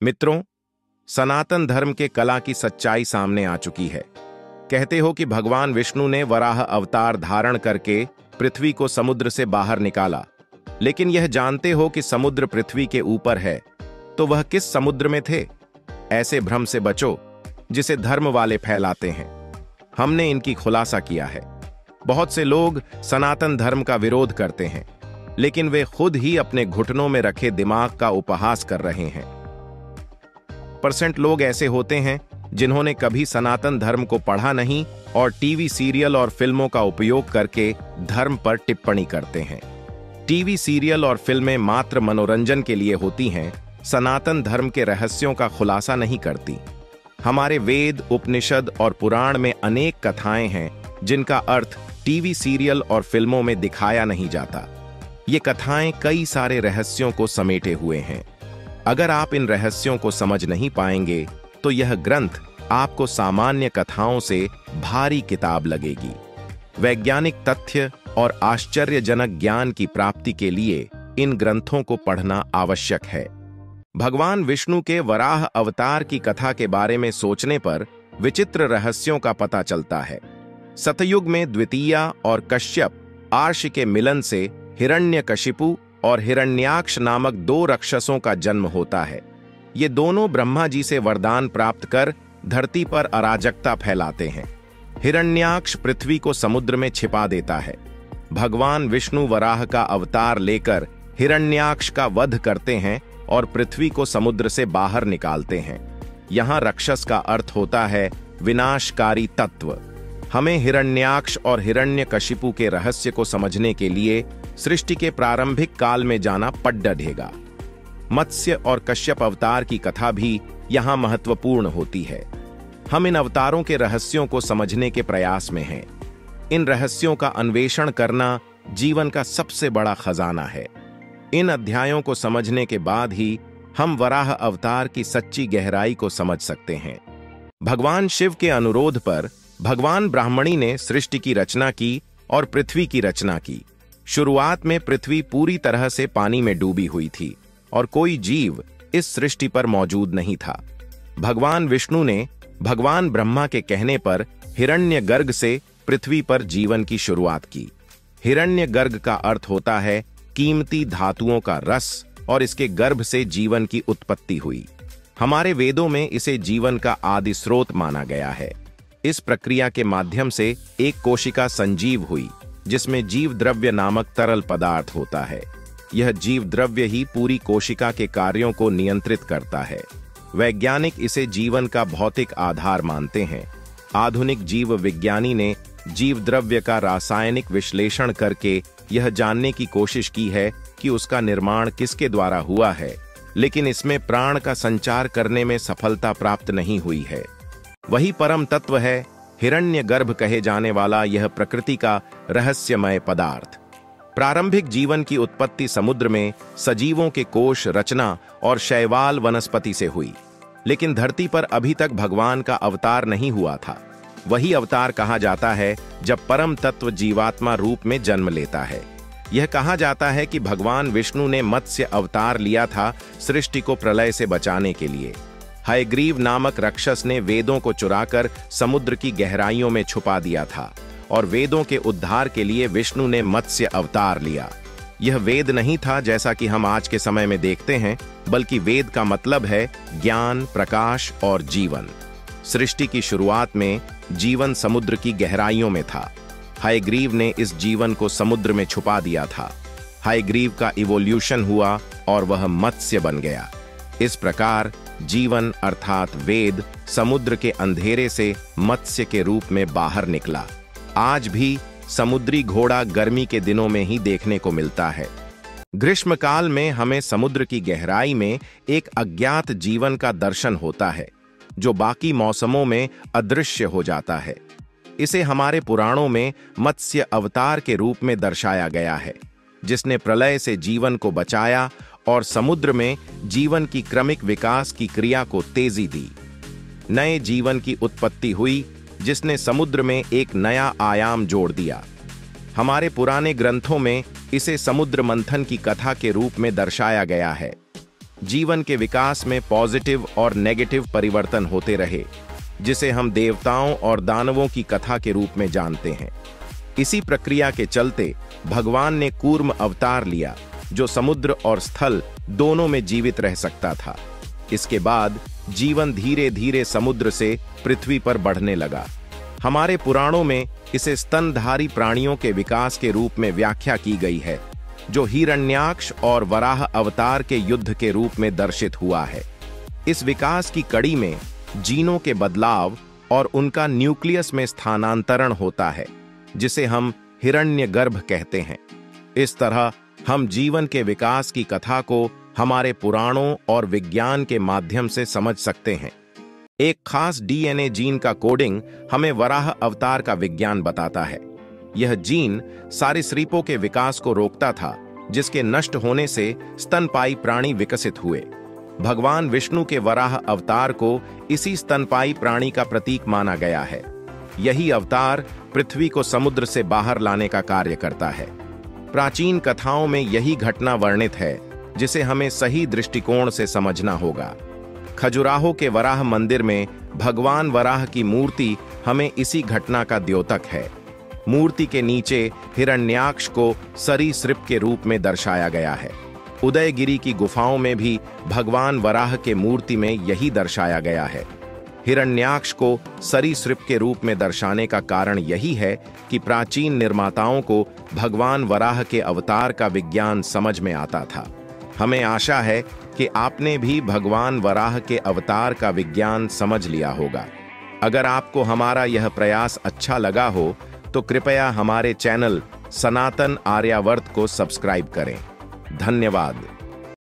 मित्रों, सनातन धर्म के कला की सच्चाई सामने आ चुकी है। कहते हो कि भगवान विष्णु ने वराह अवतार धारण करके पृथ्वी को समुद्र से बाहर निकाला, लेकिन यह जानते हो कि समुद्र पृथ्वी के ऊपर है, तो वह किस समुद्र में थे? ऐसे भ्रम से बचो जिसे धर्म वाले फैलाते हैं। हमने इनकी खुलासा किया है। बहुत से लोग सनातन धर्म का विरोध करते हैं, लेकिन वे खुद ही अपने घुटनों में रखे दिमाग का उपहास कर रहे हैं। % लोग ऐसे होते हैं जिन्होंने कभी सनातन धर्म को पढ़ा नहीं और टीवी सीरियल और फिल्मों का उपयोग करके धर्म पर टिप्पणी करते हैं। टीवी सीरियल और फिल्में मात्र मनोरंजन के लिए होती हैं, सनातन धर्म के रहस्यों का खुलासा नहीं करती। हमारे वेद, उपनिषद और पुराण में अनेक कथाएं हैं जिनका अर्थ टीवी सीरियल और फिल्मों में दिखाया नहीं जाता। ये कथाएं कई सारे रहस्यों को समेटे हुए हैं। अगर आप इन रहस्यों को समझ नहीं पाएंगे तो यह ग्रंथ आपको सामान्य कथाओं से भारी किताब लगेगी। वैज्ञानिक तथ्य और आश्चर्यजनक ज्ञान की प्राप्ति के लिए इन ग्रंथों को पढ़ना आवश्यक है। भगवान विष्णु के वराह अवतार की कथा के बारे में सोचने पर विचित्र रहस्यों का पता चलता है। सतयुग में द्वितीया और कश्यप आर्ष के मिलन से हिरण्यकशिपु और हिरण्याक्ष नामक 2 राक्षसों का जन्म होता है। ये दोनों ब्रह्मा जी से वरदान प्राप्त कर धरती पर अराजकता फैलाते हैं। हिरण्याक्ष पृथ्वी को समुद्र में छिपा देता है। भगवान विष्णु वराह का अवतार लेकर हिरण्याक्ष का वध करते हैं और पृथ्वी को समुद्र से बाहर निकालते हैं। यहां राक्षस का अर्थ होता है विनाशकारी तत्व। हमें हिरण्याक्ष और हिरण्यकशिपु के रहस्य को समझने के लिए सृष्टि के प्रारंभिक काल में जाना पड़ डढ़ेगा। मत्स्य और कश्यप अवतार की कथा भी यहां महत्वपूर्ण होती है। हम इन अवतारों के रहस्यों को समझने के प्रयास में हैं। इन रहस्यों का अन्वेषण करना जीवन का सबसे बड़ा खजाना है। इन अध्यायों को समझने के बाद ही हम वराह अवतार की सच्ची गहराई को समझ सकते हैं। भगवान शिव के अनुरोध पर भगवान ब्राह्मणी ने सृष्टि की रचना की और पृथ्वी की रचना की। शुरुआत में पृथ्वी पूरी तरह से पानी में डूबी हुई थी और कोई जीव इस सृष्टि पर मौजूद नहीं था। भगवान विष्णु ने भगवान ब्रह्मा के कहने पर हिरण्यगर्ग से पृथ्वी पर जीवन की शुरुआत की। हिरण्यगर्ग का अर्थ होता है कीमती धातुओं का रस, और इसके गर्भ से जीवन की उत्पत्ति हुई। हमारे वेदों में इसे जीवन का आदि स्रोत माना गया है। इस प्रक्रिया के माध्यम से एक कोशिका संजीव हुई, जिसमें जीव द्रव्य नामक तरल पदार्थ होता है। यह जीव द्रव्य ही पूरी कोशिका के कार्यों को नियंत्रित करता है। वैज्ञानिक इसे जीवन का भौतिक आधार मानते हैं। आधुनिक जीव विज्ञानी ने जीव द्रव्य का रासायनिक विश्लेषण करके यह जानने की कोशिश की है कि उसका निर्माण किसके द्वारा हुआ है, लेकिन इसमें प्राण का संचार करने में सफलता प्राप्त नहीं हुई है। वही परम तत्व है हिरण्यगर्भ कहे जाने वाला यह प्रकृति का रहस्यमय पदार्थ। प्रारंभिक जीवन की उत्पत्ति समुद्र में सजीवों के कोश रचना और शैवाल वनस्पति से हुई, लेकिन धरती पर अभी तक भगवान का अवतार नहीं हुआ था। वही अवतार कहा जाता है जब परम तत्व जीवात्मा रूप में जन्म लेता है। यह कहा जाता है कि भगवान विष्णु ने मत्स्य अवतार लिया था सृष्टि को प्रलय से बचाने के लिए। हयग्रीव नामक राक्षस ने वेदों को चुराकर समुद्र की गहराइयों में छुपा दिया था और वेदों के उद्धार के लिए विष्णु ने मत्स्य अवतार लिया। यह वेद नहीं था जैसा कि हम आज के समय में देखते हैं, बल्कि वेद का मतलब है ज्ञान, प्रकाश और जीवन। सृष्टि की शुरुआत में जीवन समुद्र की गहराइयों में था। हयग्रीव ने इस जीवन को समुद्र में छुपा दिया था। हयग्रीव का इवोल्यूशन हुआ और वह मत्स्य बन गया। इस प्रकार जीवन अर्थात वेद समुद्र के अंधेरे से मत्स्य के रूप में बाहर निकला। आज भी समुद्री घोड़ा गर्मी के दिनों में ही देखने को मिलता है। ग्रीष्मकाल में हमें समुद्र की गहराई में एक अज्ञात जीवन का दर्शन होता है, जो बाकी मौसमों में अदृश्य हो जाता है। इसे हमारे पुराणों में मत्स्य अवतार के रूप में दर्शाया गया है, जिसने प्रलय से जीवन को बचाया और समुद्र में जीवन की क्रमिक विकास की क्रिया को तेजी दी। नए जीवन की उत्पत्ति हुई, जिसने समुद्र में एक नया आयाम जोड़ दिया। हमारे पुराने ग्रंथों में इसे समुद्र मंथन की कथा के रूप में दर्शाया गया है। जीवन के विकास में पॉजिटिव और नेगेटिव परिवर्तन होते रहे, जिसे हम देवताओं और दानवों की कथा के रूप में जानते हैं। इसी प्रक्रिया के चलते भगवान ने कूर्म अवतार लिया, जो समुद्र और स्थल दोनों में जीवित रह सकता था। इसके बाद जीवन धीरे धीरे समुद्र से पृथ्वी पर बढ़ने लगा। हमारे पुराणों में इसे स्तनधारी प्राणियों के विकास के रूप में व्याख्या की गई है, जो हिरण्याक्ष और वराह अवतार के युद्ध के रूप में दर्शित हुआ है। इस विकास की कड़ी में जीनों के बदलाव और उनका न्यूक्लियस में स्थानांतरण होता है, जिसे हम हिरण्यगर्भ कहते हैं। इस तरह हम जीवन के विकास की कथा को हमारे पुराणों और विज्ञान के माध्यम से समझ सकते हैं। एक खास डीएनए जीन का कोडिंग हमें वराह अवतार का विज्ञान बताता है। यह जीन सरीसृपों के विकास को रोकता था, जिसके नष्ट होने से स्तनपायी प्राणी विकसित हुए। भगवान विष्णु के वराह अवतार को इसी स्तनपायी प्राणी का प्रतीक माना गया है। यही अवतार पृथ्वी को समुद्र से बाहर लाने का कार्य करता है। प्राचीन कथाओं में यही घटना वर्णित है, जिसे हमें सही दृष्टिकोण से समझना होगा। खजुराहो के वराह मंदिर में भगवान वराह की मूर्ति हमें इसी घटना का द्योतक है। मूर्ति के नीचे हिरण्याक्ष को सरीसृप के रूप में दर्शाया गया है। उदयगिरी की गुफाओं में भी भगवान वराह के मूर्ति में यही दर्शाया गया है। हिरण्याक्ष को सरीसृप के रूप में दर्शाने का कारण यही है कि प्राचीन निर्माताओं को भगवान वराह के अवतार का विज्ञान समझ में आता था। हमें आशा है कि आपने भी भगवान वराह के अवतार का विज्ञान समझ लिया होगा। अगर आपको हमारा यह प्रयास अच्छा लगा हो तो कृपया हमारे चैनल सनातन आर्यावर्त को सब्सक्राइब करें। धन्यवाद।